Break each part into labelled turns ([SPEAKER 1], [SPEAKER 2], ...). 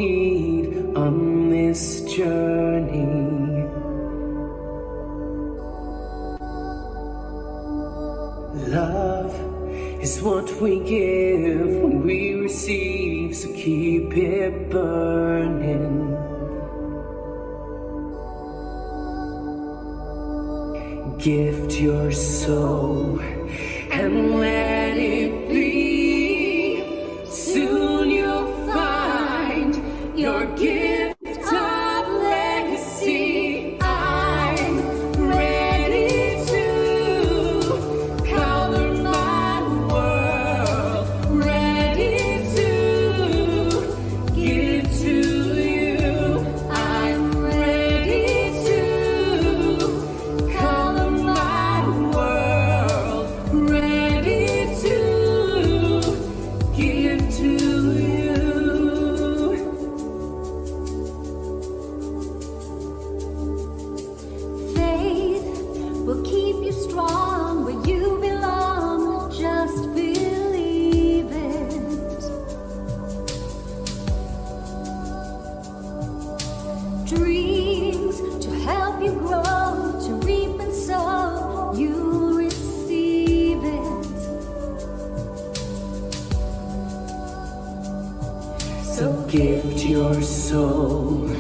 [SPEAKER 1] need on this journey. Love is what we give when we receive, so keep it burning. Gift your soul and let it be. Soon you'll find your gift of legacy. I'm ready to color my world, ready to give to you. I'm ready to color my world, ready to give to you.
[SPEAKER 2] Faith will keep you strong where you belong. Just believe it. Dreams to help you grow, to reap and sow. You receive it.
[SPEAKER 1] So gift your soul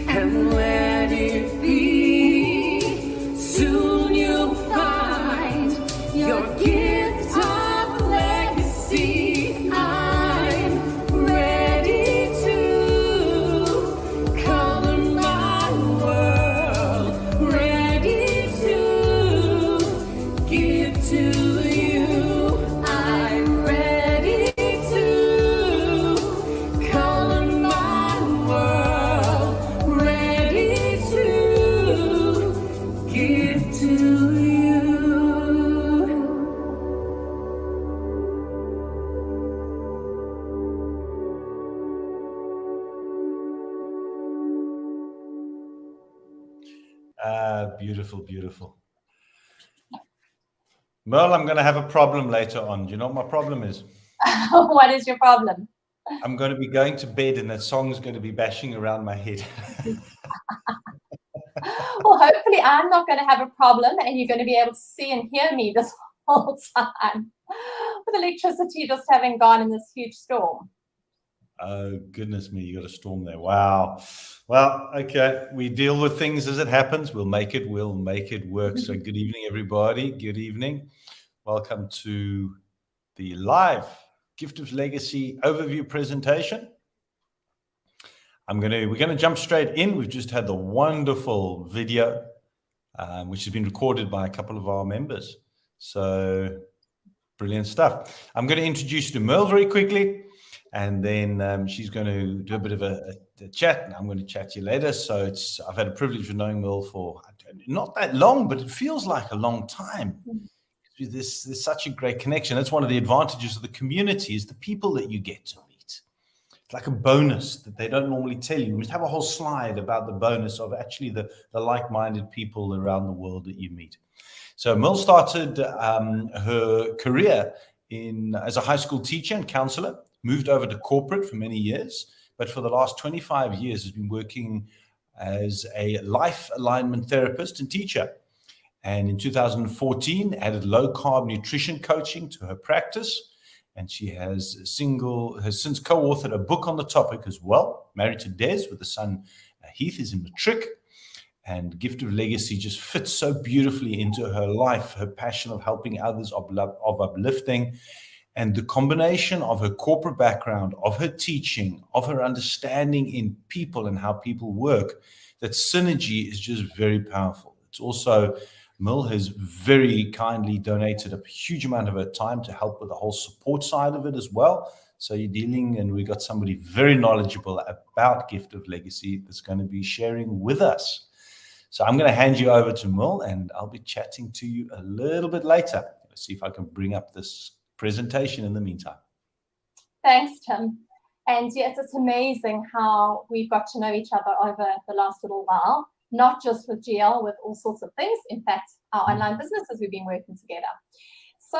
[SPEAKER 1] and let it be. Soon you'll find your gift of legacy. I'm ready to color my world, ready to give to you. I'm ready to color my world, ready to give to you.
[SPEAKER 3] Beautiful, beautiful. Merle, I'm going to have a problem later on. Do you know what my problem is?
[SPEAKER 4] What is your problem?
[SPEAKER 3] I'm going to be going to bed and that song's going to be bashing around my head.
[SPEAKER 4] Well, hopefully I'm not going to have a problem and you're going to be able to see and hear me this whole time with electricity just having gone in this huge storm.
[SPEAKER 3] Oh, goodness me, you got a storm there. Wow. Well, okay. We deal with things as it happens. We'll make it work. So good evening, everybody. Good evening. Welcome to the live Gift of Legacy overview presentation. We're going to jump straight in. We've just had the wonderful video, which has been recorded by a couple of our members. So brilliant stuff. I'm going to introduce you to Merle very quickly. And then she's going to do a bit of a chat, and I'm going to chat to you later. So I've had a privilege of knowing Merle for not that long, but it feels like a long time. There's such a great connection. That's one of the advantages of the community, is the people that you get to meet. It's like a bonus that they don't normally tell you. We must have a whole slide about the bonus of actually the like-minded people around the world that you meet. So Merle started her career as a high school teacher and counselor. Moved over to corporate for many years, but for the last 25 years has been working as a life alignment therapist and teacher. And in 2014, added low-carb nutrition coaching to her practice. And she has since co-authored a book on the topic as well, Married to Des, with the son Heath is in matric. And Gift of Legacy just fits so beautifully into her life, her passion of helping others, of uplifting. And the combination of her corporate background, of her teaching, of her understanding in people and how people work, that synergy is just very powerful. It's also, Merle has very kindly donated a huge amount of her time to help with the whole support side of it as well. So you're dealing, and we got somebody very knowledgeable about Gift of Legacy that's going to be sharing with us. So I'm going to hand you over to Merle, and I'll be chatting to you a little bit later. Let's see if I can bring up this presentation in the meantime.
[SPEAKER 4] Thanks, Tim. And yes, it's amazing how we've got to know each other over the last little while, not just with GL, with all sorts of things. In fact, our online businesses, we've been working together. So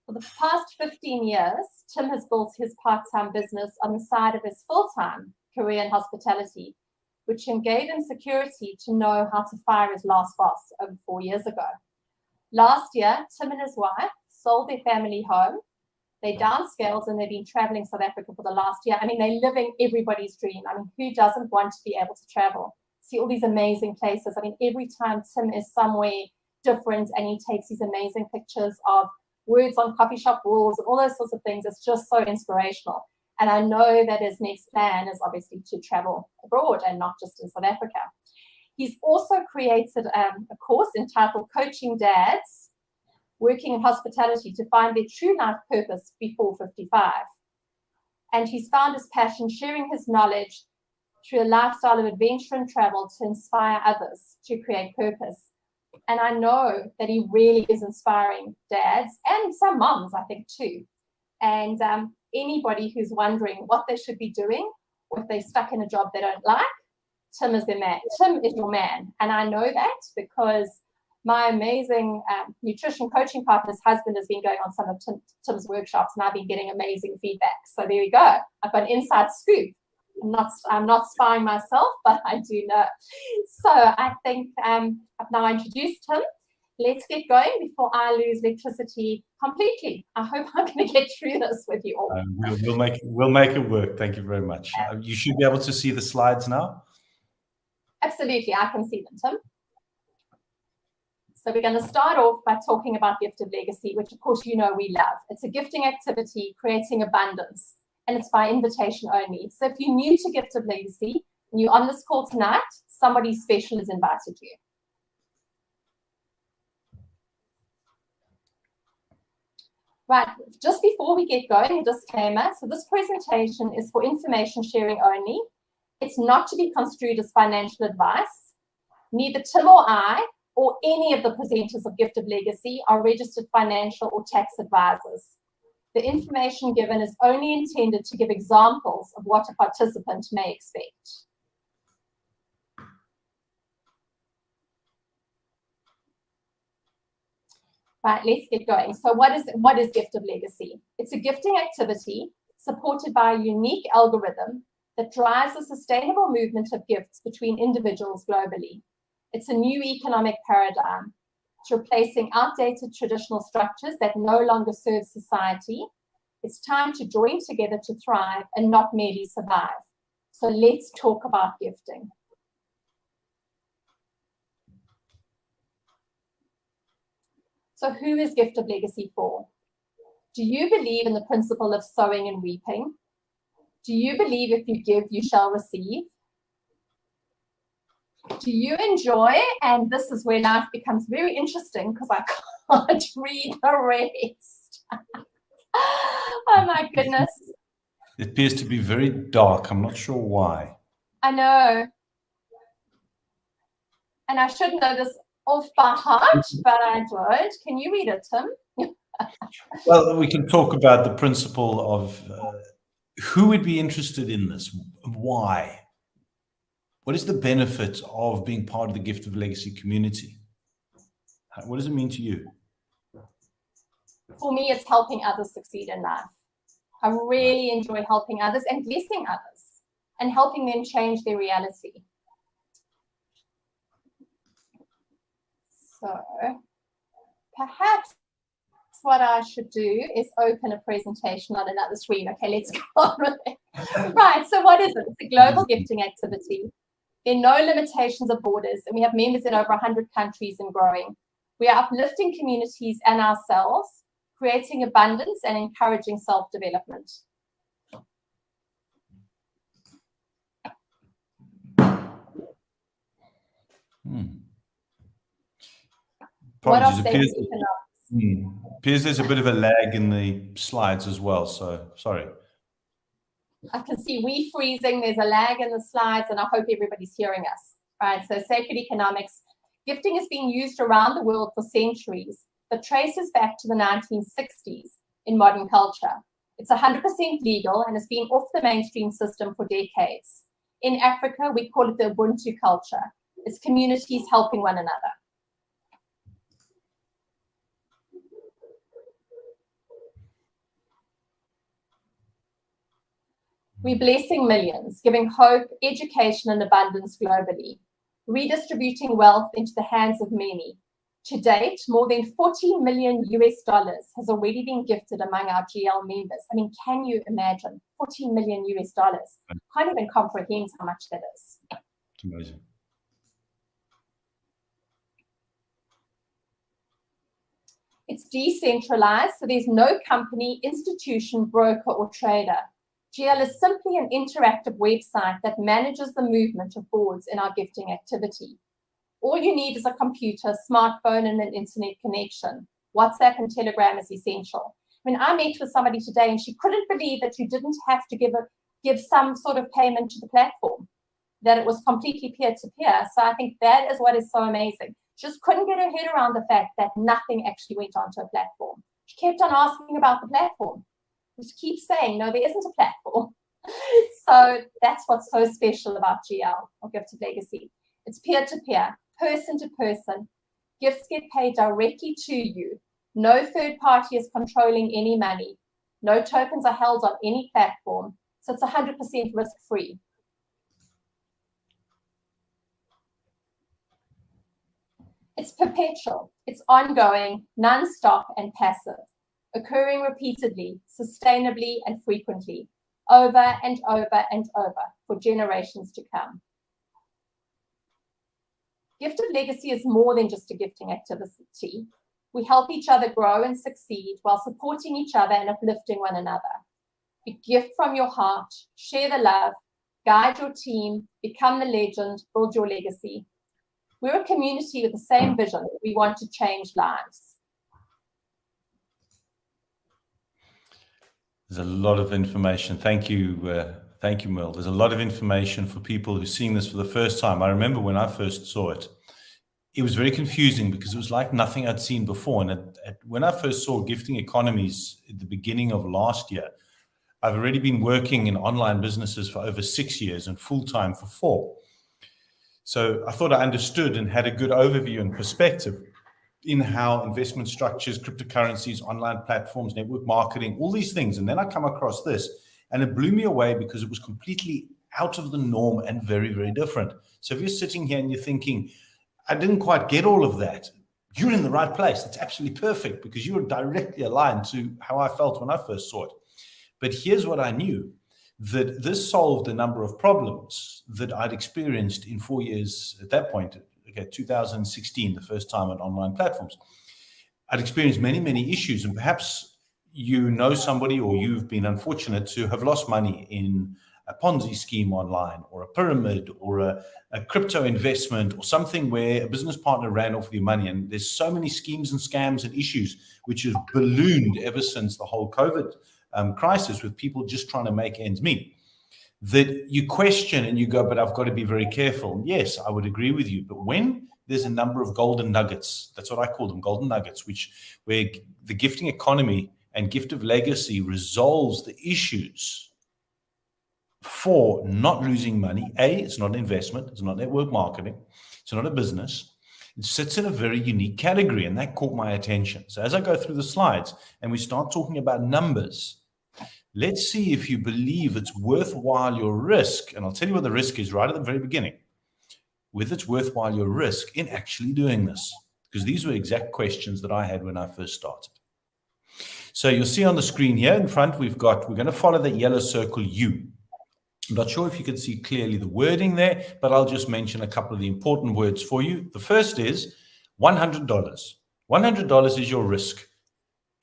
[SPEAKER 4] for the past 15 years, Tim has built his part-time business on the side of his full-time career in hospitality, which gave him security to know how to fire his last boss over 4 years ago. Last year, Tim and his wife sold their family home. They downscaled and they've been traveling South Africa for the last year. I mean, they're living everybody's dream. I mean, who doesn't want to be able to travel? See all these amazing places. I mean, every time Tim is somewhere different and he takes these amazing pictures of words on coffee shop walls and all those sorts of things, it's just so inspirational. And I know that his next plan is obviously to travel abroad and not just in South Africa. He's also created a course entitled Coaching Dads Working in Hospitality to Find Their True Life Purpose Before 55. And he's found his passion sharing his knowledge through a lifestyle of adventure and travel to inspire others to create purpose. And I know that he really is inspiring dads and some moms, I think, too. And anybody who's wondering what they should be doing or if they're stuck in a job they don't like, Tim is their man. Tim is your man. And I know that because my amazing nutrition coaching partner's husband has been going on some of Tim's workshops and I've been getting amazing feedback. So there we go. I've got an inside scoop. I'm not spying myself, but I do know. So I think I've now introduced Tim. Let's get going before I lose electricity completely. I hope I'm going to get through this with you all.
[SPEAKER 3] We'll make it work. Thank you very much. You should be able to see the slides now.
[SPEAKER 4] Absolutely, I can see them, Tim. So we're going to start off by talking about Gift of Legacy, which of course you know we love. It's a gifting activity creating abundance, and it's by invitation only. So if you're new to Gift of Legacy and you're on this call tonight, somebody special has invited you. Right, just before we get going, a disclaimer. So this presentation is for information sharing only. It's not to be construed as financial advice. Neither Tim or I or any of the presenters of Gift of Legacy are registered financial or tax advisors. The information given is only intended to give examples of what a participant may expect. Right, let's get going. So what is Gift of Legacy? It's a gifting activity supported by a unique algorithm that drives a sustainable movement of gifts between individuals globally. It's a new economic paradigm. It's replacing outdated traditional structures that no longer serve society. It's time to join together to thrive and not merely survive. So let's talk about gifting. So who is Gift of Legacy for? Do you believe in the principle of sowing and reaping? Do you believe if you give, you shall receive? Do you enjoy, and this is where life becomes very interesting because I can't read the rest. Oh my goodness.
[SPEAKER 3] It appears to be very dark. I'm not sure why.
[SPEAKER 4] I know. And I should know this off by heart, but I don't. Can you read it, Tim?
[SPEAKER 3] Well, we can talk about the principle of who would be interested in this? Why? What is the benefit of being part of the Gift of Legacy community? What does it mean to you?
[SPEAKER 4] For me, it's helping others succeed in life. I really enjoy helping others and blessing others and helping them change their reality. So perhaps what I should do is open a presentation on another screen. Okay, let's go on with it. Right, so what is it? It's a global gifting activity. There are no limitations of borders, and we have members in over 100 countries and growing. We are uplifting communities and ourselves, creating abundance and encouraging self-development. What are safety economics?
[SPEAKER 3] Appears there's a bit of a lag in the slides as well, so sorry.
[SPEAKER 4] I can see we freezing, there's a lag in the slides, and I hope everybody's hearing us. Right, so sacred economics. Gifting has been used around the world for centuries, but traces back to the 1960s in modern culture. It's 100% legal and has been off the mainstream system for decades. In Africa, we call it the Ubuntu culture. It's communities helping one another. We're blessing millions, giving hope, education, and abundance globally, redistributing wealth into the hands of many. To date, more than $40 million has already been gifted among our GL members. I mean, can you imagine? $40 million. Can't even comprehend how much that is.
[SPEAKER 3] It's amazing.
[SPEAKER 4] It's decentralized, so there's no company, institution, broker, or trader. GL is simply an interactive website that manages the movement of boards in our gifting activity. All you need is a computer, smartphone, and an internet connection. WhatsApp and Telegram is essential. I mean, I met with somebody today and she couldn't believe that you didn't have to give some sort of payment to the platform, that it was completely peer-to-peer. So I think that is what is so amazing. She just couldn't get her head around the fact that nothing actually went onto a platform. She kept on asking about the platform. She keeps saying, no, there isn't a platform. So that's what's so special about GL, or Gifted Legacy. It's peer-to-peer, person to person. Gifts get paid directly to you. No third party is controlling any money. No tokens are held on any platform. So it's 100% risk-free. It's perpetual. It's ongoing, non-stop, and passive, occurring repeatedly, sustainably, and frequently, over and over and over for generations to come. Gifted Legacy is more than just a gifting activity. We help each other grow and succeed while supporting each other and uplifting one another. You gift from your heart, share the love, guide your team, become the legend, build your legacy. We're a community with the same vision. We want to change lives.
[SPEAKER 3] There's a lot of information. Thank you, Merle. There's a lot of information for people who are seeing this for the first time. I remember when I first saw it, it was very confusing because it was like nothing I'd seen before. And when I first saw gifting economies at the beginning of last year, I've already been working in online businesses for over 6 years and full-time for 4. So I thought I understood and had a good overview and perspective in how investment structures, cryptocurrencies, online platforms, network marketing, all these things. And then I come across this and it blew me away because it was completely out of the norm and very, very different. So if you're sitting here and you're thinking, I didn't quite get all of that, you're in the right place. It's absolutely perfect because you are directly aligned to how I felt when I first saw it. But here's what I knew, that this solved a number of problems that I'd experienced in 4 years at that point. Okay, 2016, the first time on online platforms. I'd experienced many, many issues, and perhaps you know somebody or you've been unfortunate to have lost money in a Ponzi scheme online or a pyramid or a crypto investment or something where a business partner ran off with your money. And there's so many schemes and scams and issues which have ballooned ever since the whole COVID crisis, with people just trying to make ends meet, that you question and you go, but I've got to be very careful. Yes, I would agree with you. But when there's a number of golden nuggets, that's what I call them, golden nuggets, where the gifting economy and gift of legacy resolves the issues for not losing money. A, it's not an investment, it's not network marketing, it's not a business. It sits in a very unique category, and that caught my attention. So as I go through the slides and we start talking about numbers, let's see if you believe it's worthwhile your risk. And I'll tell you what the risk is right at the very beginning. Whether it's worthwhile your risk in actually doing this. Because these were exact questions that I had when I first started. So you'll see on the screen here in front, we're going to follow that yellow circle U. I'm not sure if you can see clearly the wording there, but I'll just mention a couple of the important words for you. The first is $100. $100 is your risk.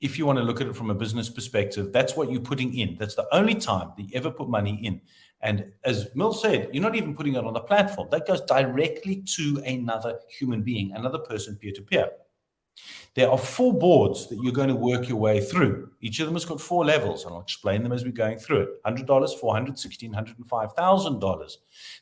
[SPEAKER 3] If you want to look at it from a business perspective, that's what you're putting in. That's the only time that you ever put money in. And as Merle said, you're not even putting it on the platform. That goes directly to another human being, another person peer-to-peer. There are 4 boards that you're going to work your way through. Each of them has got 4 levels, and I'll explain them as we're going through it. $100, $400, $1,600, and $5,000.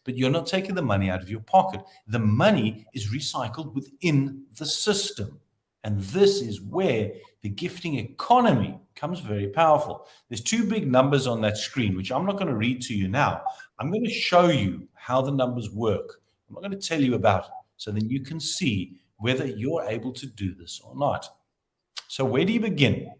[SPEAKER 3] But you're not taking the money out of your pocket. The money is recycled within the system. And this is where the gifting economy becomes very powerful. There's 2 big numbers on that screen, which I'm not going to read to you now. I'm going to show you how the numbers work. I'm not going to tell you about it, so then you can see whether you're able to do this or not. So where do you begin?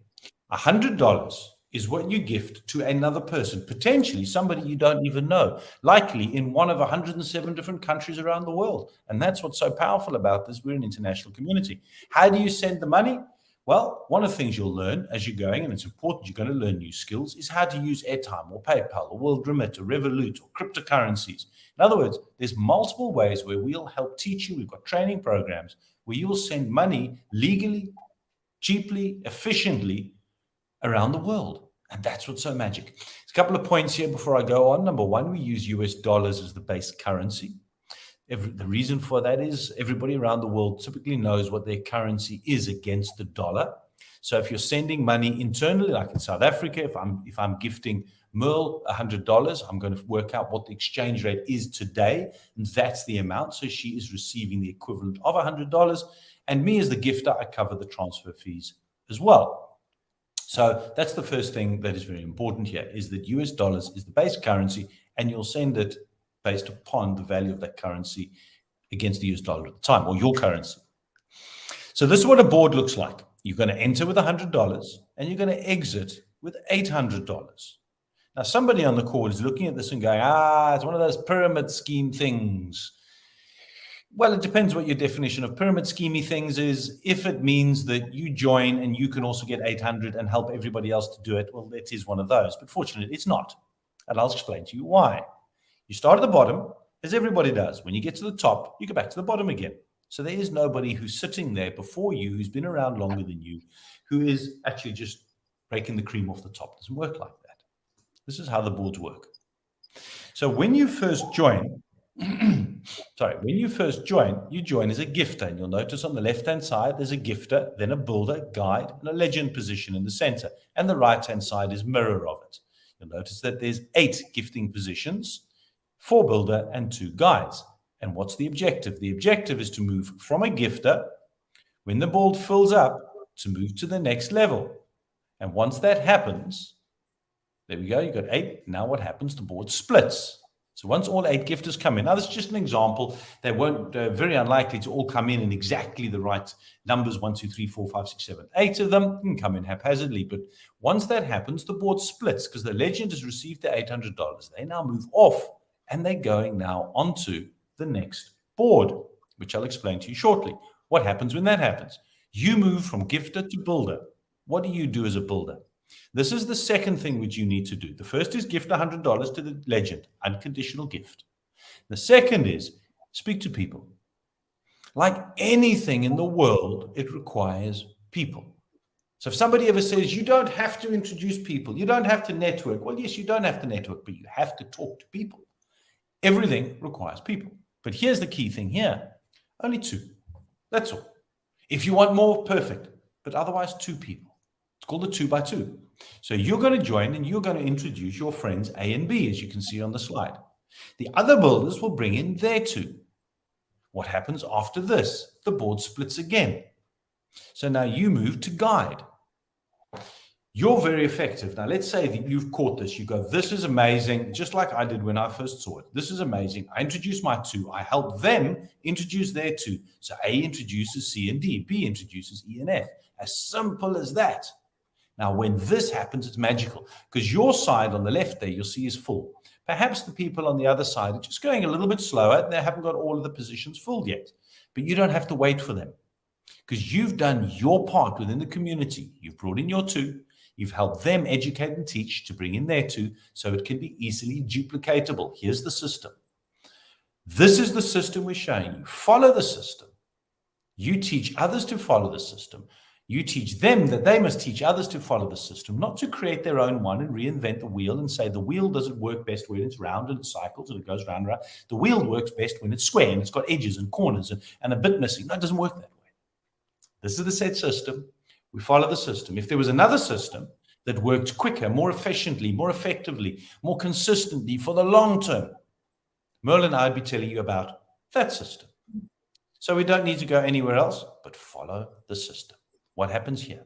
[SPEAKER 3] $100 is what you gift to another person, potentially somebody you don't even know, likely in one of 107 different countries around the world. And that's what's so powerful about this. We're an international community. How do you send the money? Well, one of the things you'll learn as you're going, and it's important, you're going to learn new skills, is how to use airtime or PayPal or World Remit or Revolut or cryptocurrencies. In other words, there's multiple ways where we'll help teach you. We've got training programs where you'll send money legally, cheaply, efficiently around the world. And that's what's so magic. There's a couple of points here before I go on. Number one, we use US dollars as the base currency. The reason for that is everybody around the world typically knows what their currency is against the dollar. So if you're sending money internally, like in South Africa, if I'm gifting Merle $100, I'm going to work out what the exchange rate is today, and that's the amount. So she is receiving the equivalent of $100, and me as the gifter, I cover the transfer fees as well. So that's the first thing that is very important here, is that US dollars is the base currency, and you'll send it based upon the value of that currency against the US dollar at the time, or your currency. So this is what a board looks like. You're going to enter with $100 and you're going to exit with $800. Now, somebody on the call is looking at this and going, it's one of those pyramid scheme things. Well, it depends what your definition of pyramid schemey things is. If it means that you join and you can also get 800 and help everybody else to do it, well, it is one of those. But fortunately, it's not. And I'll explain to you why. You start at the bottom, as everybody does. When you get to the top, you go back to the bottom again. So there is nobody who's sitting there before you, who's been around longer than you, who is actually just breaking the cream off the top. It doesn't work like that. This is how the boards work. So when you first join, you join as a gifter. And you'll notice on the left-hand side, there's a gifter, then a builder, guide, and a legend position in the center. And the right-hand side is mirror of it. You'll notice that there's 8 gifting positions, 4 builder and 2 guides. And what's the objective? The objective is to move from a gifter, when the board fills up, to move to the next level. And once that happens, there we go, you've got 8. Now what happens? The board splits. So once all 8 gifters come in, now this is just an example. They won't, very unlikely to all come in exactly the right numbers, 1, 2, 3, 4, 5, 6, 7, 8 of them can come in haphazardly. But once that happens, the board splits because the legend has received the $800. They now move off and they're going now onto the next board, which I'll explain to you shortly. What happens when that happens? You move from gifter to builder. What do you do as a builder? This is the second thing which you need to do. The first is gift $100 to the legend, unconditional gift. The second is speak to people. Like anything in the world, it requires people. So if somebody ever says, you don't have to introduce people, you don't have to network. Well, yes, you don't have to network, but you have to talk to people. Everything requires people. But here's the key thing here. Only 2. That's all. If you want more, perfect. But otherwise, 2 people. It's called a 2 by 2. So you're going to join and you're going to introduce your friends A and B, as you can see on the slide. The other builders will bring in their 2. What happens after this? The board splits again. So now you move to guide. You're very effective. Now, let's say that you've caught this. You go, this is amazing, just like I did when I first saw it. This is amazing. I introduce my 2. I help them introduce their 2. So A introduces C and D. B introduces E and F. As simple as that. Now, when this happens, it's magical because your side on the left there, you'll see is full. Perhaps the people on the other side are just going a little bit slower. They haven't got all of the positions filled yet. But you don't have to wait for them because you've done your part within the community. You've brought in your 2. You've helped them educate and teach to bring in their 2 so it can be easily duplicatable. Here's the system. This is the system we're showing you. Follow the system. You teach others to follow the system. You teach them that they must teach others to follow the system, not to create their own one and reinvent the wheel and say the wheel doesn't work best when it's round and it cycles and it goes round and round. The wheel works best when it's square and it's got edges and corners and a bit missing. No, it doesn't work that way. This is the set system. We follow the system. If there was another system that worked quicker, more efficiently, more effectively, more consistently for the long term, Merle and I would be telling you about that system. So we don't need to go anywhere else, but follow the system. What happens here?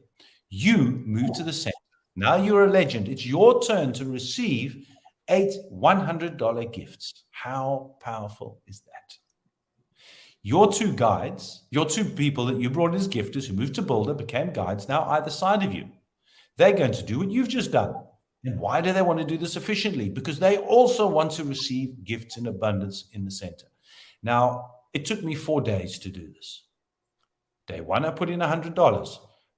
[SPEAKER 3] You move to the center. Now you're a legend. It's your turn to receive 8 $100 gifts. How powerful is that? Your 2 guides, your 2 people that you brought in as gifters who moved to builder became guides now either side of you. They're going to do what you've just done. And why do they want to do this efficiently? Because they also want to receive gifts in abundance in the center. Now, it took me 4 days to do this. Day one, I put in $100.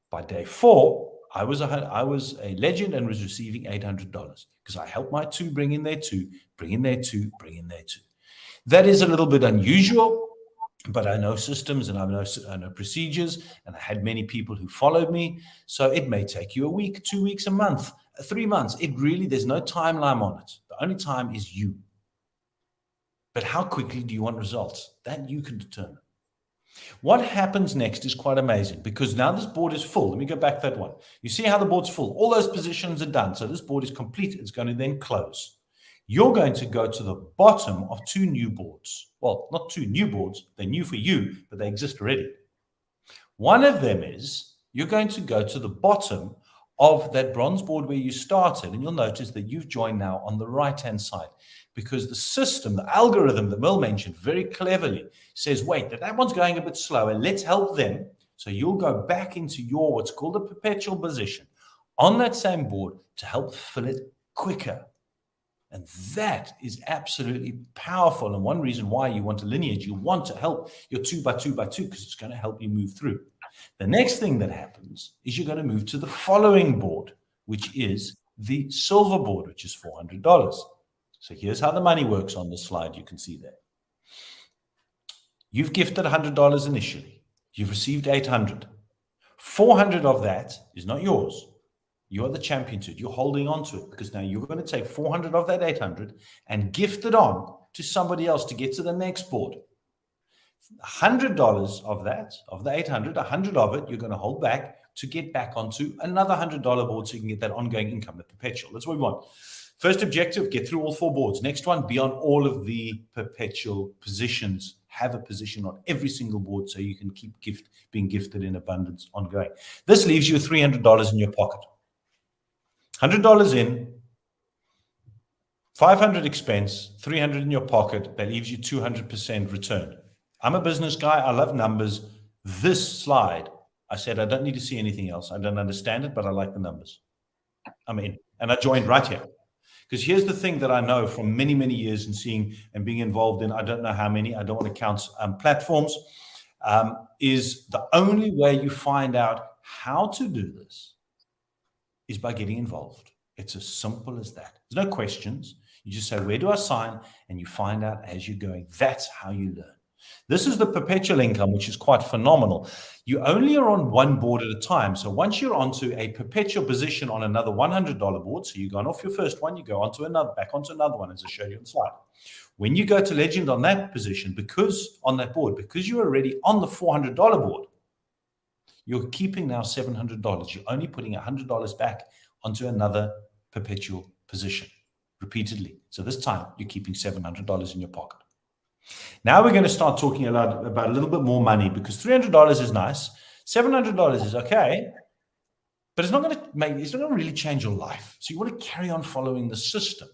[SPEAKER 3] By day 4, I was a legend and was receiving $800 because I helped my 2 bring in their 2, bring in their 2, bring in their 2. That is a little bit unusual, but I know systems and I know procedures, and I had many people who followed me. So it may take you a week, 2 weeks, a month, 3 months. There's no timeline on it. The only time is you. But how quickly do you want results? That you can determine. What happens next is quite amazing because now this board is full. Let me go back to that one. You see how the board's full. All those positions are done. So this board is complete. It's going to then close. You're going to go to the bottom of 2 new boards. Well, not 2 new boards. They're new for you, but they exist already. One of them is you're going to go to the bottom of that bronze board where you started, and you'll notice that you've joined now on the right-hand side because the system, the algorithm that Merle mentioned very cleverly says, wait, that one's going a bit slower. Let's help them. So you'll go back into your what's called a perpetual position on that same board to help fill it quicker. And that is absolutely powerful. And one reason why you want a lineage, you want to help your 2 by 2 by 2 because it's going to help you move through. The next thing that happens is you're going to move to the following board, which is the silver board, which is $400. So here's how the money works on the slide. You can see there. You've gifted $100 initially. You've received 800. 400 of that is not yours. You are the champion to it. You're holding on to it because now you're going to take 400 of that 800 and gift it on to somebody else to get to the next board. $100 of that, of the 800, 100 of it, you're going to hold back to get back onto another $100 board so you can get that ongoing income, the perpetual. That's what we want. First objective, get through all 4 boards. Next one, be on all of the perpetual positions. Have a position on every single board so you can keep being gifted in abundance ongoing. This leaves you $300 in your pocket. $100 in, 500 expense, 300 in your pocket. That leaves you 200% return. I'm a business guy. I love numbers. This slide, I said, I don't need to see anything else. I don't understand it, but I like the numbers. I'm in. And I joined right here. Because here's the thing that I know from many, many years and seeing and being involved in, I don't know how many, I don't want to count platforms, is the only way you find out how to do this is by getting involved. It's as simple as that. There's no questions. You just say, where do I sign? And you find out as you're going. That's how you learn. This is the perpetual income, which is quite phenomenal. You only are on one board at a time. So once you're onto a perpetual position on another $100 board, so you've gone off your first one, you go onto another, back onto another one, as I showed you on the slide. When you go to legend on that position, because on that board, because you're already on the $400 board, you're keeping now $700. You're only putting $100 back onto another perpetual position repeatedly. So this time you're keeping $700 in your pocket. Now we're going to start talking about a little bit more money because $300 is nice. $700 is okay, but it's not going to really change your life. So you want to carry on following the system.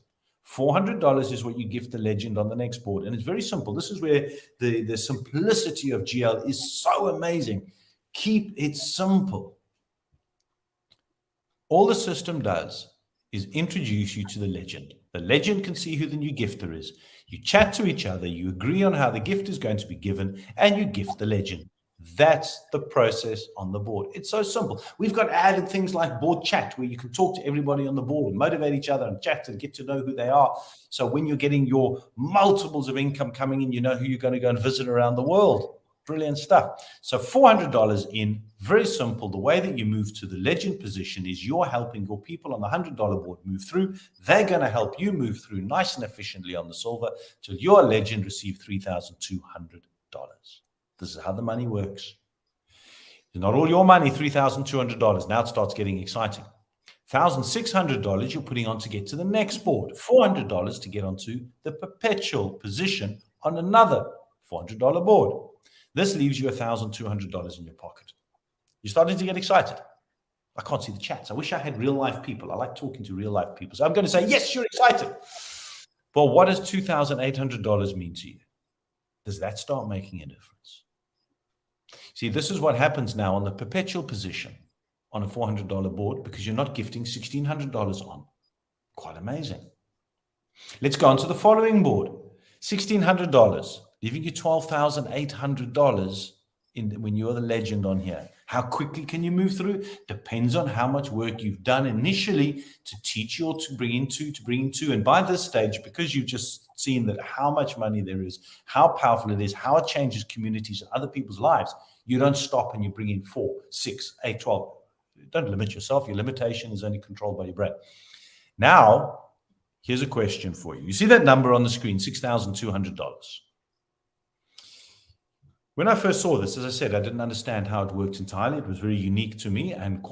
[SPEAKER 3] $400 is what you gift the legend on the next board. And it's very simple. This is where the simplicity of GL is so amazing. Keep it simple. All the system does is introduce you to the legend. The legend can see who the new gifter is. You chat to each other, you agree on how the gift is going to be given, and you gift the legend. That's the process on the board. It's so simple. We've got added things like board chat where you can talk to everybody on the board and motivate each other and chat and get to know who they are. So when you're getting your multiples of income coming in, you know who you're going to go and visit around the world. Brilliant stuff. So $400 in, very simple. The way that you move to the legend position is you're helping your people on the $100 board move through. They're going to help you move through nice and efficiently on the silver till your legend receive $3,200. This is how the money works. It's not all your money, $3,200. Now it starts getting exciting. $1,600 you're putting on to get to the next board. $400 to get onto the perpetual position on another $400 board. This leaves you $1,200 in your pocket. You're starting to get excited. I can't see the chats. I wish I had real life people. I like talking to real life people. So I'm going to say, yes, you're excited. But what does $2,800 mean to you? Does that start making a difference? See, this is what happens now on the perpetual position. on a $400 board because you're not gifting $1,600 on. Quite amazing. Let's go on to the following board. $1,600, leaving you $12,800 when you're the legend on here. How quickly can you move through? Depends on how much work you've done initially to teach you or to bring into. And by this stage, because you've just seen that how much money there is, how powerful it is, how it changes communities and other people's lives, you don't stop and you bring in 4, 6, 8, 12. Don't limit yourself. Your limitation is only controlled by your brain. Now, here's a question for you. You see that number on the screen, $6,200. When I first saw this, as I said, I didn't understand how it worked entirely. It was very unique to me and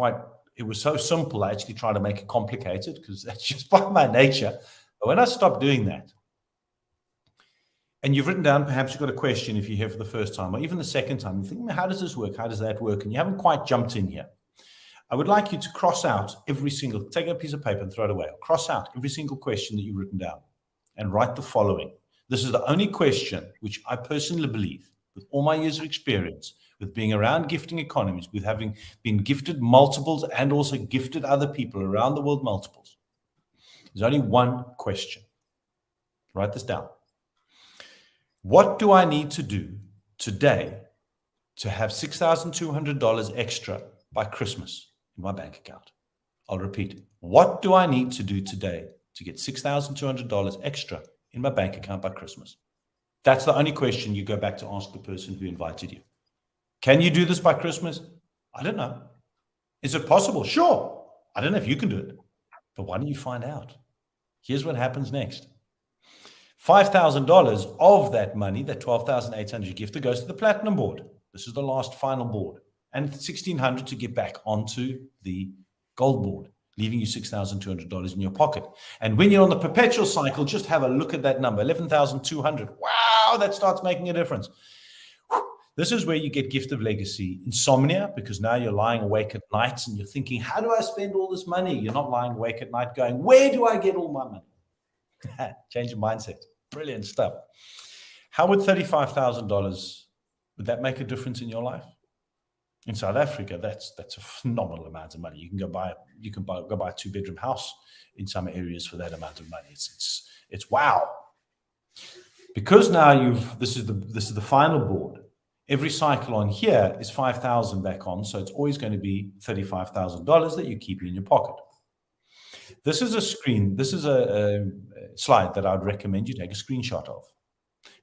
[SPEAKER 3] it was so simple. I actually tried to make it complicated because that's just by my nature. But when I stopped doing that, and you've written down, perhaps you've got a question if you're here for the first time or even the second time, you think, how does this work? How does that work? And you haven't quite jumped in here. I would like you to cross out take a piece of paper and throw it away. Cross out every single question that you've written down and write the following. This is the only question which I personally believe, with all my years of experience, with being around gifting economies, with having been gifted multiples and also gifted other people around the world multiples. There's only one question. Write this down. What do I need to do today to have $6,200 extra by Christmas in my bank account? I'll repeat. What do I need to do today to get $6,200 extra in my bank account by Christmas? That's the only question you go back to ask the person who invited you. Can you do this by Christmas? I don't know. Is it possible? Sure. I don't know if you can do it, but why don't you find out? Here's what happens next. $5,000 of that money, that $12,800 gifted, goes to the platinum board. This is the last final board. And $1,600 to get back onto the gold board, leaving you $6,200 in your pocket. And when you're on the perpetual cycle, just have a look at that number, 11,200. Wow, that starts making a difference. This is where you get gift of legacy insomnia, because now you're lying awake at nights and you're thinking, how do I spend all this money? You're not lying awake at night going, where do I get all my money? Change your mindset. Brilliant stuff. How would $35,000, would that make a difference in your life? In South Africa, that's a phenomenal amount of money. You can go buy a 2-bedroom house in some areas for that amount of money. It's wow. Because now this is the final board. Every cycle on here is 5,000 back on, so it's always going to be $35,000 that you keep in your pocket. This is a slide that I would recommend you take a screenshot of,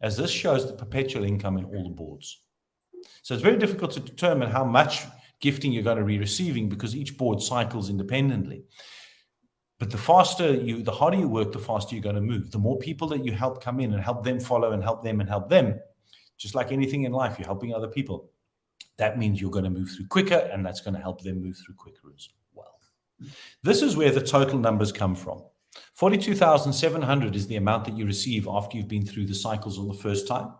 [SPEAKER 3] as this shows the perpetual income in all the boards. So it's very difficult to determine how much gifting you're going to be receiving because each board cycles independently. But the harder you work, the faster you're going to move. The more people that you help come in and help them follow and help them and help them, just like anything in life, you're helping other people. That means you're going to move through quicker, and that's going to help them move through quicker as well. This is where the total numbers come from. 42,700 is the amount that you receive after you've been through the cycles on the first time.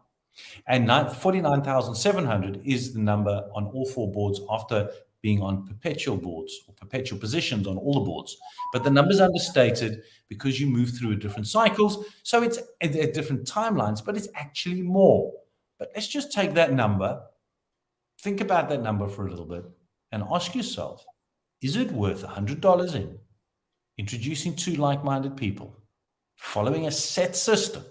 [SPEAKER 3] And 49,700 is the number on all 4 boards after being on perpetual boards or perpetual positions on all the boards. But the number's understated because you move through different cycles. So it's at different timelines, but it's actually more. But let's just take that number, think about that number for a little bit, and ask yourself, is it worth $100 in, introducing 2 like-minded people, following a set system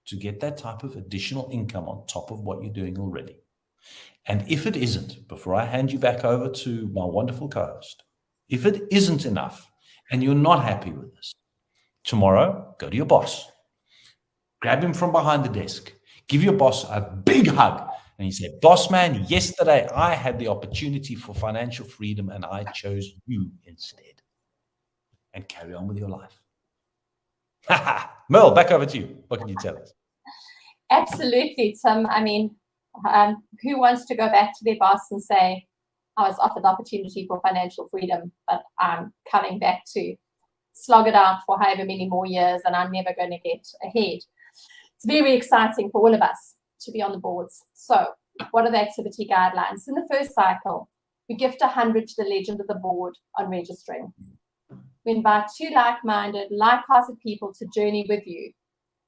[SPEAKER 3] to get that type of additional income on top of what you're doing already? And if it isn't, before I hand you back over to my wonderful co-host, if it isn't enough and you're not happy with this, tomorrow, go to your boss, grab him from behind the desk, give your boss a big hug, and you say, boss man, yesterday I had the opportunity for financial freedom and I chose you instead. And carry on with your life. Merle, back over to you. What can you tell us?
[SPEAKER 4] Absolutely, Tim. I mean, who wants to go back to their boss and say, I was offered the opportunity for financial freedom, but I'm coming back to slog it out for however many more years and I'm never going to get ahead. It's very exciting for all of us to be on the boards. So what are the activity guidelines? In the first cycle, we gift 100 to the legend of the board on registering. We invite 2 like-minded, like-hearted people to journey with you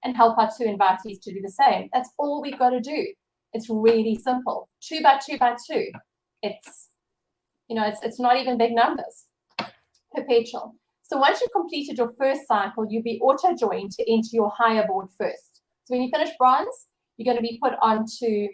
[SPEAKER 4] and help our 2 invitees to do the same. That's all we've got to do. It's really simple. 2 by 2 by 2. It's, You know, it's not even big numbers. Perpetual. So once you've completed your first cycle, you'll be auto-joined to enter your higher board first. So when you finish bronze, you're going to be put onto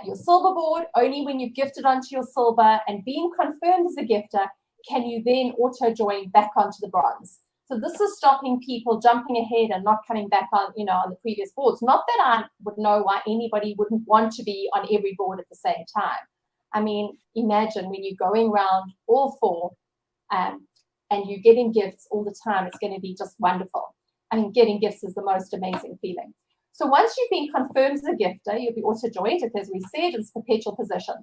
[SPEAKER 4] your silver board. Only when you've gifted onto your silver and being confirmed as a gifter can you then auto-join back onto the bronze. So this is stopping people jumping ahead and not coming back on, you know, on the previous boards. Not that I would know why anybody wouldn't want to be on every board at the same time. I mean, imagine when you're going around all four and you're getting gifts all the time, it's going to be just wonderful. I mean, getting gifts is the most amazing feeling. So once you've been confirmed as a gifter, you'll be auto-joined, as we said, it's perpetual position.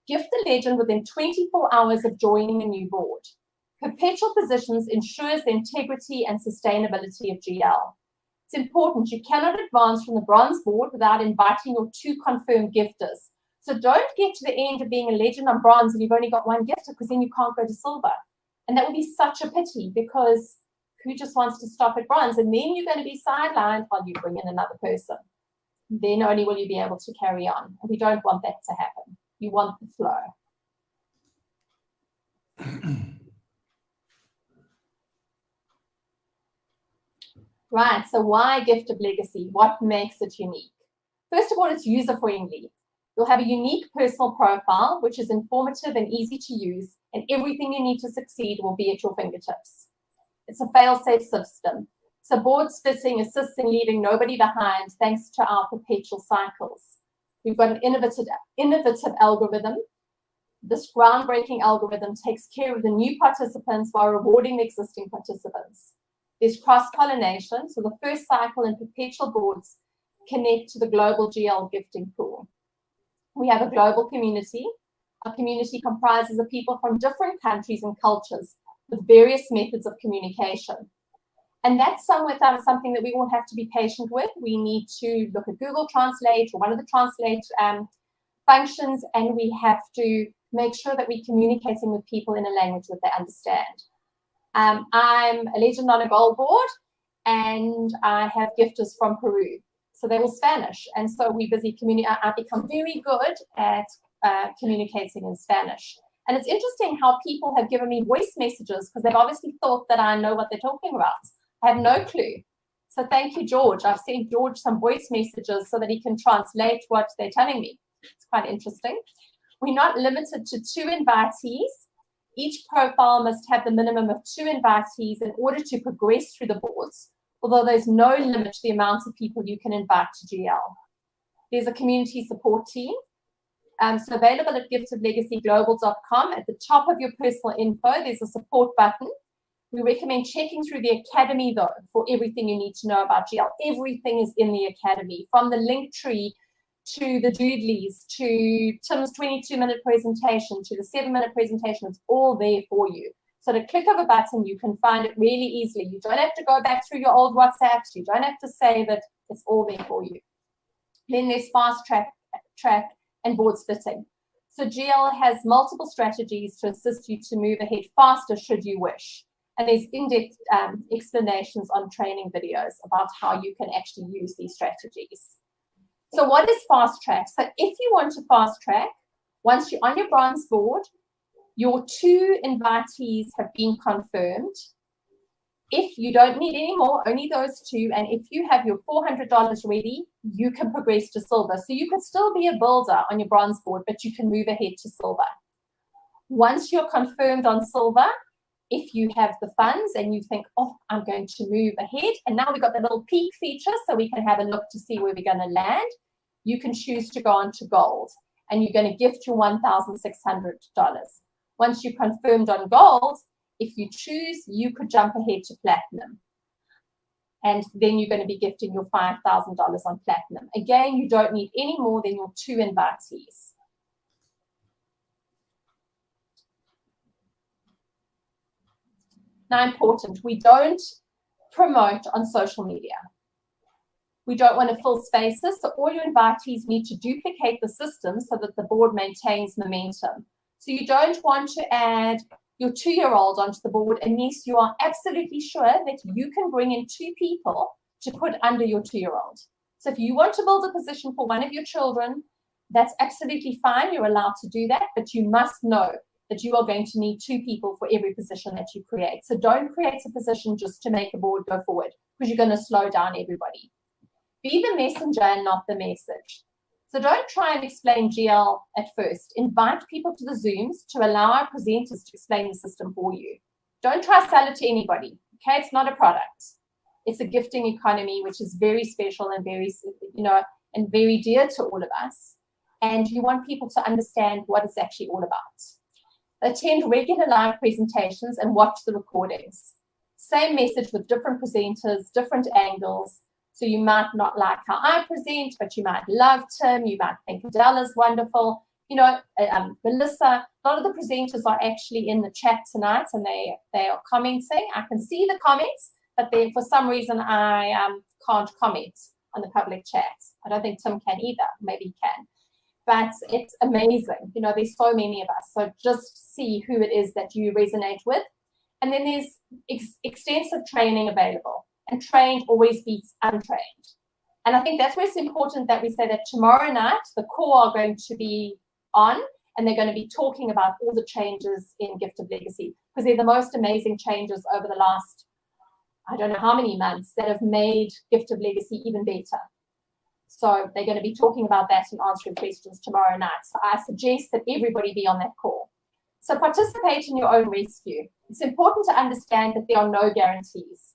[SPEAKER 4] Gift the legend within 24 hours of joining a new board. Perpetual positions ensures the integrity and sustainability of GL. It's important. You cannot advance from the bronze board without inviting your 2 confirmed gifters. So don't get to the end of being a legend on bronze and you've only got 1 gifter, because then you can't go to silver. And that would be such a pity, because who just wants to stop at bronze? And then you're going to be sidelined while you bring in another person. Then only will you be able to carry on. And we don't want that to happen. You want the flow. Right, so why Gift of Legacy? What makes it unique? First of all, it's user-friendly. You'll have a unique personal profile, which is informative and easy to use, and everything you need to succeed will be at your fingertips. It's a fail-safe system. So board splitting assists in leaving nobody behind thanks to our perpetual cycles. We've got an innovative algorithm. This groundbreaking algorithm takes care of the new participants while rewarding the existing participants. There's cross-pollination, so the first cycle and perpetual boards connect to the global GL gifting pool. We have a global community. Our community comprises of people from different countries and cultures with various methods of communication. And that's something that we all have to be patient with. We need to look at Google Translate or one of the translate functions, and we have to make sure that we're communicating with people in a language that they understand. I'm a legend on a gold board, and I have gifters from Peru. So they're all Spanish. And so we're busy I become very good at communicating in Spanish. And it's interesting how people have given me voice messages because they've obviously thought that I know what they're talking about. I have no clue. So thank you, George. I've sent George some voice messages so that he can translate what they're telling me. It's quite interesting. We're not limited to 2 invitees. Each profile must have the minimum of 2 invitees in order to progress through the boards, although there's no limit to the amount of people you can invite to GL. There's a community support team. So available at giftoflegacyglobal.com. At the top of your personal info, there's a support button. We recommend checking through the academy, though, for everything you need to know about GL. Everything is in the academy, from the link tree to the doodlies, to Tim's 22-minute presentation, to the 7-minute presentation. It's all there for you. So at a click of a button, you can find it really easily. You don't have to go back through your old WhatsApps. You don't have to save it. It's all there for you. Then there's fast track and board splitting. So GL has multiple strategies to assist you to move ahead faster should you wish. And there's in-depth explanations on training videos about how you can actually use these strategies. So what is fast track? So if you want to fast track, once you're on your bronze board, your 2 invitees have been confirmed. If you don't need any more, only those 2, and if you have your $400 ready, you can progress to silver. So you can still be a builder on your bronze board, but you can move ahead to silver. Once you're confirmed on silver, if you have the funds and you think, oh, I'm going to move ahead, and now we've got the little peek feature so we can have a look to see where we're going to land, you can choose to go on to gold, and you're going to gift your $1,600. Once you're confirmed on gold, if you choose, you could jump ahead to platinum. And then you're going to be gifting your $5,000 on platinum. Again, you don't need any more than your 2 invitees. Now, important, we don't promote on social media. We don't want to fill spaces, so all your invitees need to duplicate the system so that the board maintains momentum. So you don't want to add your 2-year-old onto the board unless you are absolutely sure that you can bring in 2 people to put under your 2-year-old. So if you want to build a position for one of your children, that's absolutely fine. You're allowed to do that, but you must know that you are going to need 2 people for every position that you create. So don't create a position just to make a board go forward, because you're going to slow down everybody. Be the messenger and not the message. So don't try and explain GL at first. Invite people to the Zooms to allow our presenters to explain the system for you. Don't try to sell it to anybody. Okay, it's not a product. It's a gifting economy, which is very special and very, and very dear to all of us. And you want people to understand what it's actually all about. Attend regular live presentations and watch the recordings. Same message with different presenters, different angles. So you might not like how I present, but you might love Tim. You might think Adele is wonderful. Melissa, a lot of the presenters are actually in the chat tonight, and they are commenting. I can see the comments, but then for some reason I can't comment on the public chat. I don't think Tim can either. Maybe he can. But it's amazing. There's so many of us. So just see who it is that you resonate with. And then there's extensive training available. And trained always beats untrained. And I think that's where it's important that we say that tomorrow night, the core are going to be on, and they're going to be talking about all the changes in Gift of Legacy, because they're the most amazing changes over the last, I don't know how many months, that have made Gift of Legacy even better. So they're going to be talking about that and answering questions tomorrow night. So I suggest that everybody be on that call. So participate in your own rescue. It's important to understand that there are no guarantees.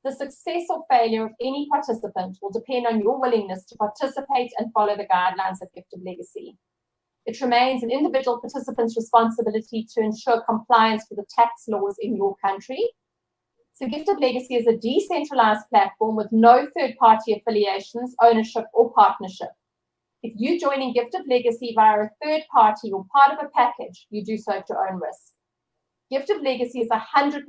[SPEAKER 4] The success or failure of any participant will depend on your willingness to participate and follow the guidelines of Gift of Legacy. It remains an individual participant's responsibility to ensure compliance with the tax laws in your country. So Gift of Legacy is a decentralized platform with no third-party affiliations, ownership, or partnership. If you join in Gift of Legacy via a third party or part of a package, you do so at your own risk. Gift of Legacy is 100%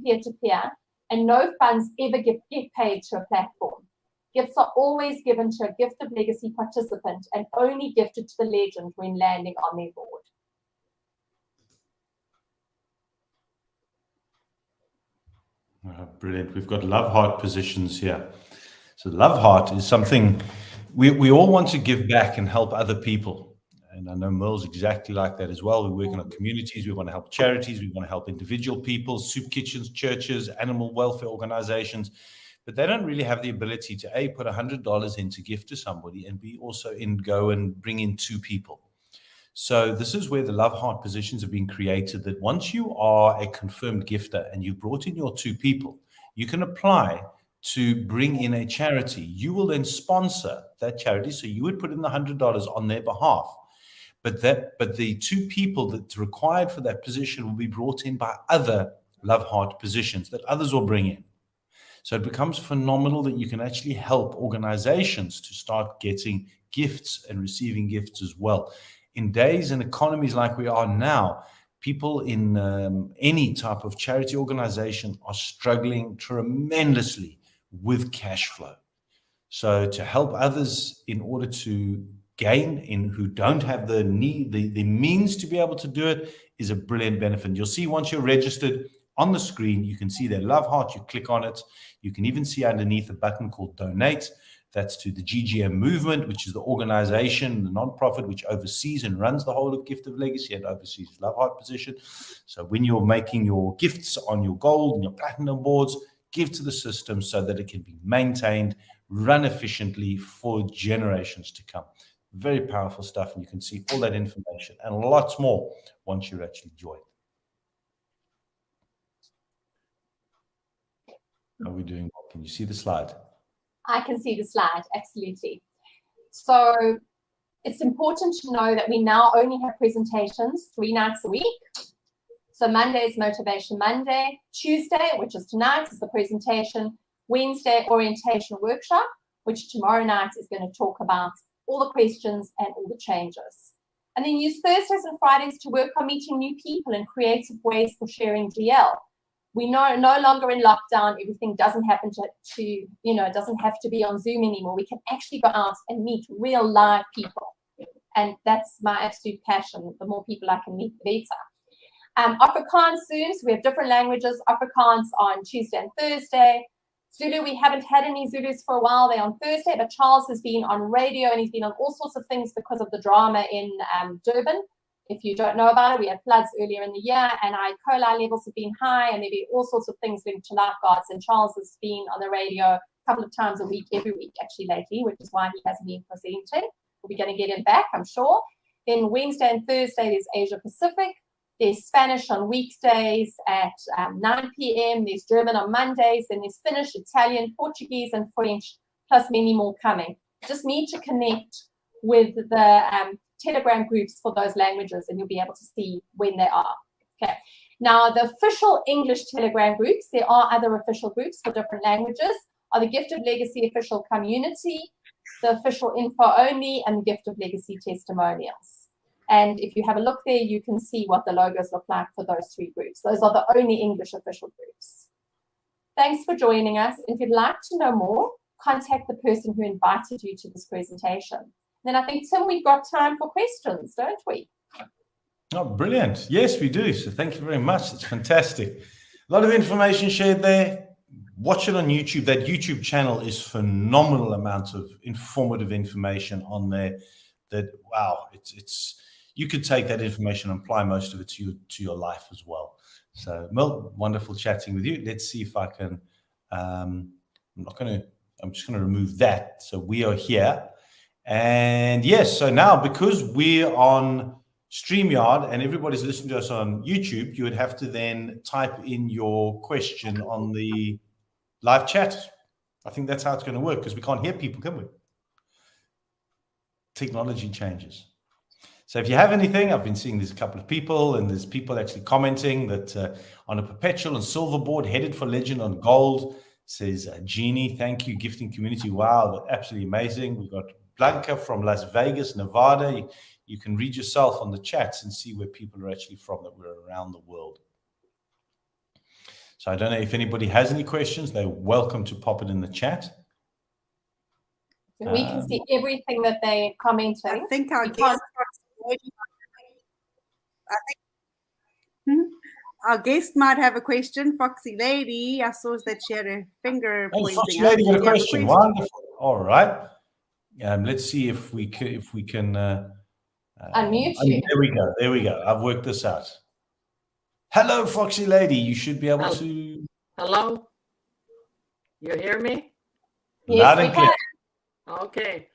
[SPEAKER 4] peer-to-peer, and no funds ever get paid to a platform. Gifts are always given to a Gift of Legacy participant and only gifted to the legend when landing on their board.
[SPEAKER 3] Brilliant. We've got love heart positions here. So love heart is something we all want to give back and help other people. And I know Merle's exactly like that as well. We work in our communities. We want to help charities. We want to help individual people, soup kitchens, churches, animal welfare organizations. But they don't really have the ability to A, put $100 in to gift to somebody, and B, also go and bring in 2 people. So this is where the love heart positions have been created, that once you are a confirmed gifter and you've brought in your 2 people, you can apply to bring in a charity. You will then sponsor that charity. So you would put in the $100 on their behalf. But the 2 people that's required for that position will be brought in by other love heart positions that others will bring in. So it becomes phenomenal that you can actually help organizations to start getting gifts and receiving gifts as well. In days and economies like we are now, people in any type of charity organization are struggling tremendously with cash flow. So to help others in order to gain in who don't have the means to be able to do it is a brilliant benefit. You'll see once you're registered on the screen, you can see their love heart. You click on it. You can even see underneath a button called donate. That's to the GGM movement, which is the organization, the nonprofit, which oversees and runs the whole of Gift of Legacy and oversees love heart position. So when you're making your gifts on your gold and your platinum boards, give to the system so that it can be maintained, run efficiently for generations to come. Very powerful stuff, and you can see all that information and lots more once you actually join. How are we doing? Can you see the slide?
[SPEAKER 4] I can see the slide, absolutely. So it's important to know that we now only have presentations 3 nights a week. So Monday is Motivation Monday. Tuesday, which is tonight, is the presentation. Wednesday, orientation workshop, which tomorrow night is going to talk about all the questions and all the changes. And then use Thursdays and Fridays to work on meeting new people and creative ways for sharing GL. We know no longer in lockdown, everything doesn't happen it doesn't have to be on Zoom anymore. We can actually go out and meet real live people. And that's my absolute passion. The more people I can meet, the better. Afrikaans Zooms, we have different languages. Afrikaans on Tuesday and Thursday. Zulu, we haven't had any Zulus for a while. They're on Thursday, but Charles has been on radio and he's been on all sorts of things because of the drama in Durban. If you don't know about it, we had floods earlier in the year, and our E. coli levels have been high, and there'll be all sorts of things linked to lifeguards. And Charles has been on the radio a couple of times a week, every week actually lately, which is why he hasn't been presenting. We'll be going to get him back, I'm sure. Then Wednesday and Thursday, there's Asia Pacific. There's Spanish on weekdays at 9 p.m. There's German on Mondays. Then there's Finnish, Italian, Portuguese, and French, plus many more coming. Just need to connect with the Telegram groups for those languages, and you'll be able to see when they are. Okay. Now, the official English Telegram groups, there are other official groups for different languages, are the Gift of Legacy official community, the official info only, and the Gift of Legacy testimonials. And if you have a look there, you can see what the logos look like for those three groups. Those are the only English official groups. Thanks for joining us. If you'd like to know more, contact the person who invited you to this presentation. Then I think, Tim, we've got time for questions, don't we?
[SPEAKER 3] Oh, brilliant. Yes, we do. So thank you very much. It's fantastic. A lot of information shared there. Watch it on YouTube. That YouTube channel is phenomenal amounts of informative information on there that, wow, it's you could take that information and apply most of it to your life as well. So, Merle, wonderful chatting with you. Let's see if I can, I'm just going to remove that. So we are here. And yes, so now because we're on StreamYard and everybody's listening to us on YouTube, you would have to then type in your question on the live chat. I think that's how it's going to work because we can't hear people, can we? Technology changes. So if you have anything, I've been seeing there's a couple of people, and there's people actually commenting that on a perpetual and silver board headed for legend on gold, says Jeannie, thank you, gifting community. Wow, absolutely amazing. We've got Blanca from Las Vegas, Nevada. You can read yourself on the chats and see where people are actually from that we're around the world. So I don't know if anybody has any questions. They're welcome to pop it in the chat.
[SPEAKER 4] We can see everything that they're commenting.
[SPEAKER 5] I think our guest, our guest might have a question. Foxy Lady, I saw that she had a finger pointing.
[SPEAKER 3] Foxy Lady got a question. Wonderful. All right. Let's see if we can
[SPEAKER 4] unmute you.
[SPEAKER 3] There we go. There we go. I've worked this out. Hello, Foxy Lady. You should be able to.
[SPEAKER 6] Hello. You hear me?
[SPEAKER 3] Loud and clear.
[SPEAKER 6] Okay.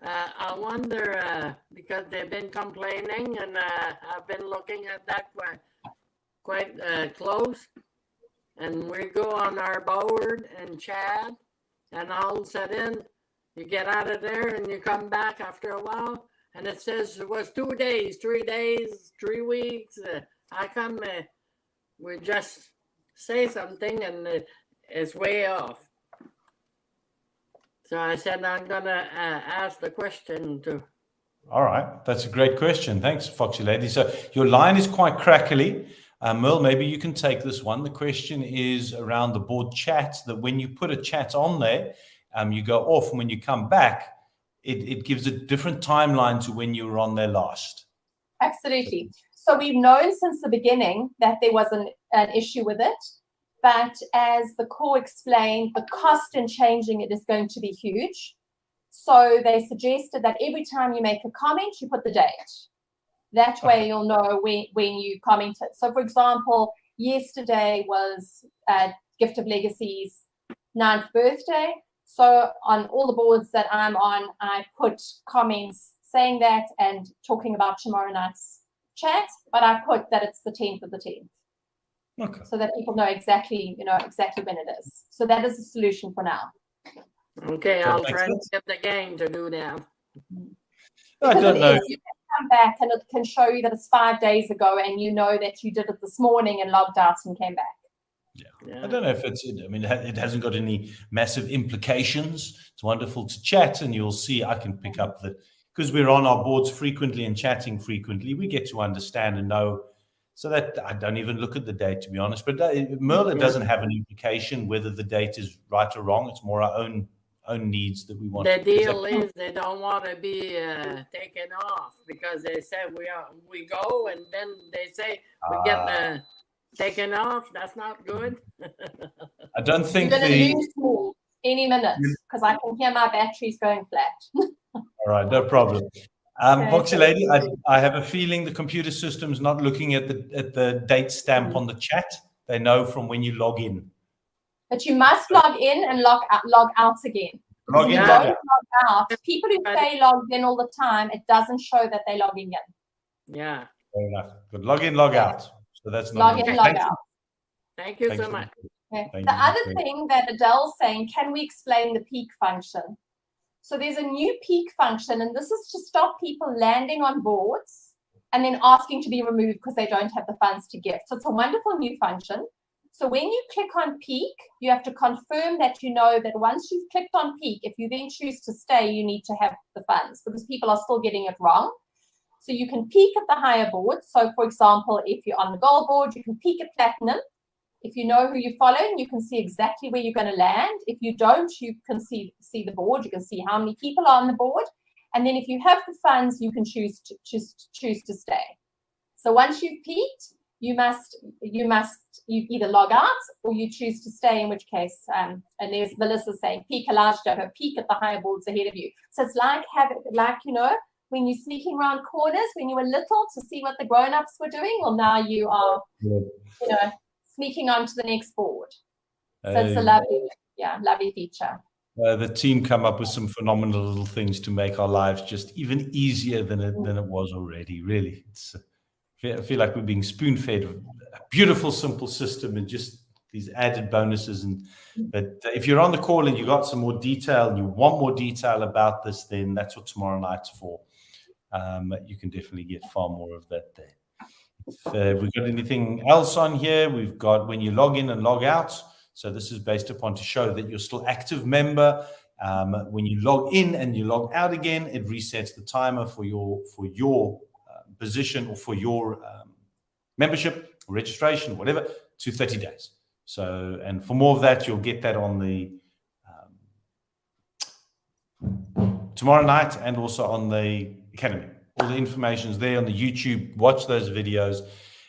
[SPEAKER 6] I wonder, because they've been complaining, and I've been looking at that quite close, and we go on our board and chat, and all of a sudden, you get out of there, and you come back after a while, and it says it was 2 days, 3 days, 3 weeks. How come we just say something, and it's way off? So I said, I'm going to ask the question too.
[SPEAKER 3] All right. That's a great question. Thanks, Foxy Lady. So your line is quite crackly. Merle, maybe you can take this one. The question is around the board chat, that when you put a chat on there, you go off, and when you come back, it gives a different timeline to when you were on there last.
[SPEAKER 4] Absolutely. So we've known since the beginning that there was an issue with it. But as the core explained, the cost in changing it is going to be huge. So they suggested that every time you make a comment, you put the date. That way you'll know when you commented. So, for example, yesterday was Gift of Legacy's 9th birthday. So on all the boards that I'm on, I put comments saying that and talking about tomorrow night's chat, but I put that it's the 10th of the 10th.
[SPEAKER 3] Okay.
[SPEAKER 4] So that people know exactly when it is. So that is the solution for now.
[SPEAKER 6] Okay, I'll try to get the gang to do that.
[SPEAKER 3] I don't know.
[SPEAKER 4] You can come back and it can show you that it's 5 days ago, and you know that you did it this morning and logged out and came back.
[SPEAKER 3] Yeah. I don't know if it hasn't got any massive implications. It's wonderful to chat, and you'll see I can pick up that because we're on our boards frequently and chatting frequently, we get to understand and know. So that I don't even look at the date, to be honest. But Merle doesn't have an implication whether the date is right or wrong. It's more our own needs that we want.
[SPEAKER 6] The deal is they don't want to be taken off because they said we go, and then they say we get taken off. That's not good.
[SPEAKER 3] I don't think
[SPEAKER 4] you're going to lose me any minute because I can hear my batteries going flat.
[SPEAKER 3] All right, no problem. Foxy Lady, I have a feeling the computer system's not looking at the date stamp on the chat. They know from when you log in.
[SPEAKER 4] But you must log in and log out again.
[SPEAKER 3] Log
[SPEAKER 4] If
[SPEAKER 3] in,
[SPEAKER 4] you
[SPEAKER 3] log
[SPEAKER 4] don't
[SPEAKER 3] out.
[SPEAKER 4] log out, people who stay logged in all the time, it doesn't show that they're logging in.
[SPEAKER 6] Yeah.
[SPEAKER 3] Fair enough. Good. Log in, log out. So that's
[SPEAKER 4] Log
[SPEAKER 3] not
[SPEAKER 4] in, log out.
[SPEAKER 6] Thank you
[SPEAKER 3] Thanks
[SPEAKER 6] so
[SPEAKER 3] for
[SPEAKER 6] much.
[SPEAKER 4] Okay.
[SPEAKER 3] Thank
[SPEAKER 4] The
[SPEAKER 3] you.
[SPEAKER 4] other thing that Adele's saying, can we explain the peak function? So there's a new peak function, and this is to stop people landing on boards and then asking to be removed because they don't have the funds to gift. So it's a wonderful new function. So when you click on peak, you have to confirm that you know that once you've clicked on peak, if you then choose to stay, you need to have the funds because people are still getting it wrong. So you can peak at the higher board. So for example, if you're on the gold board, you can peak at platinum. If you know who you're following, you can see exactly where you're going to land. If you don't, you can see the board. You can see how many people are on the board. And then if you have the funds, you can choose to stay. So once you've peaked, you either log out or you choose to stay, in which case, and there's Melissa saying peak allows you to have a peek at the higher boards ahead of you. So it's like when you're sneaking around corners when you were little to see what the grown-ups were doing. Well, now you are, sneaking onto the next board. So it's a lovely feature.
[SPEAKER 3] The team come up with some phenomenal little things to make our lives just even easier than it was already. Really, I feel like we're being spoon-fed a beautiful, simple system and just these added bonuses. But if you're on the call and you got some more detail and you want more detail about this, then that's what tomorrow night's for. You can definitely get far more of that there. If we've got anything else on here, we've got when you log in and log out. So this is based upon to show that you're still active member. When you log in and you log out again, it resets the timer for your position or for your membership, registration, whatever, to 30 days. So, and for more of that, you'll get that on the tomorrow night and also on the Academy. All the information is there on the YouTube. Watch those videos.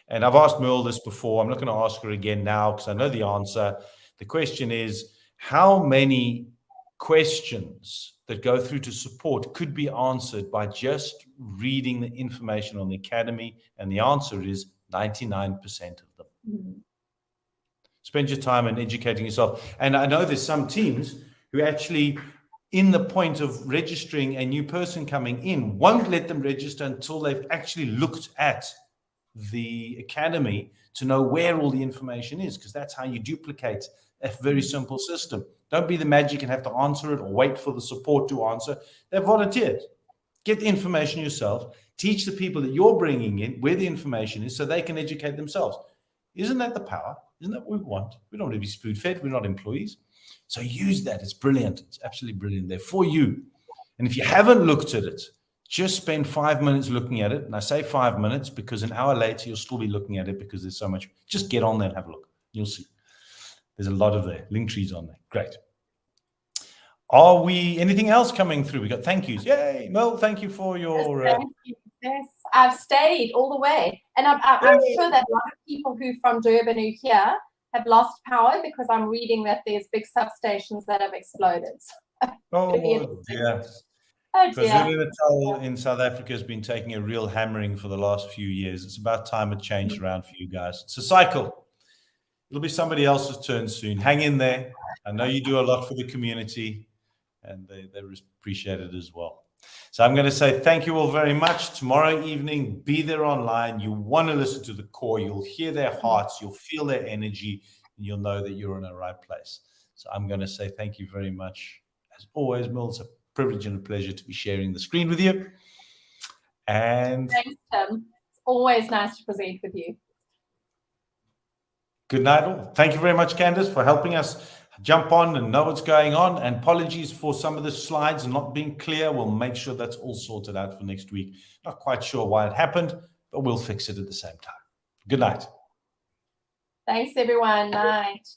[SPEAKER 3] And I've asked Merle this before. I'm not going to ask her again now because I know the answer. The question is, how many questions that go through to support could be answered by just reading the information on the Academy? And the answer is 99% of them. Mm-hmm. Spend your time in educating yourself. And I know there's some teams who actually, in the point of registering a new person coming in, won't let them register until they've actually looked at the Academy to know where all the information is, because that's how you duplicate a very simple system. Don't be the magic and have to answer it or wait for the support to answer. They're volunteers. Get the information yourself. Teach the people that you're bringing in where the information is so they can educate themselves. Isn't that the power? Isn't that what we want? We don't want to be spoon-fed. We're not employees. So use that. It's brilliant. It's absolutely brilliant there for you. And if you haven't looked at it, just spend 5 minutes looking at it. And I say 5 minutes because an hour later, you'll still be looking at it because there's so much. Just get on there and have a look. You'll see. There's a lot of there. Link trees on there. Great. Are we, anything else coming through? We got thank yous. Yay. Merle, thank you for your...
[SPEAKER 4] Thank you. Yes, I've stayed all the way. And I'm sure that a lot of people who from Durban who here have lost power because I'm reading that there's big substations that have exploded.
[SPEAKER 3] Oh, dear.
[SPEAKER 4] Oh, dear.
[SPEAKER 3] KwaZulu-Natal in South Africa has been taking a real hammering for the last few years. It's about time it changed around for you guys. It's a cycle. It'll be somebody else's turn soon. Hang in there. I know you do a lot for the community, and they appreciate it as well. So I'm going to say thank you all very much. Tomorrow evening, be there online. You want to listen to the core. You'll hear their hearts. You'll feel their energy, and you'll know that you're in the right place. So I'm going to say thank you very much. As always, Merle, it's a privilege and a pleasure to be sharing the screen with you. And
[SPEAKER 4] thanks, Tim. It's always nice to present with you.
[SPEAKER 3] Good night all. Thank you very much, Candace, for helping us jump on and know what's going on. And apologies for some of the slides not being clear. We'll make sure that's all sorted out for next week. Not quite sure why it happened, but we'll fix it at the same time. Good night.
[SPEAKER 4] Thanks, everyone. Night.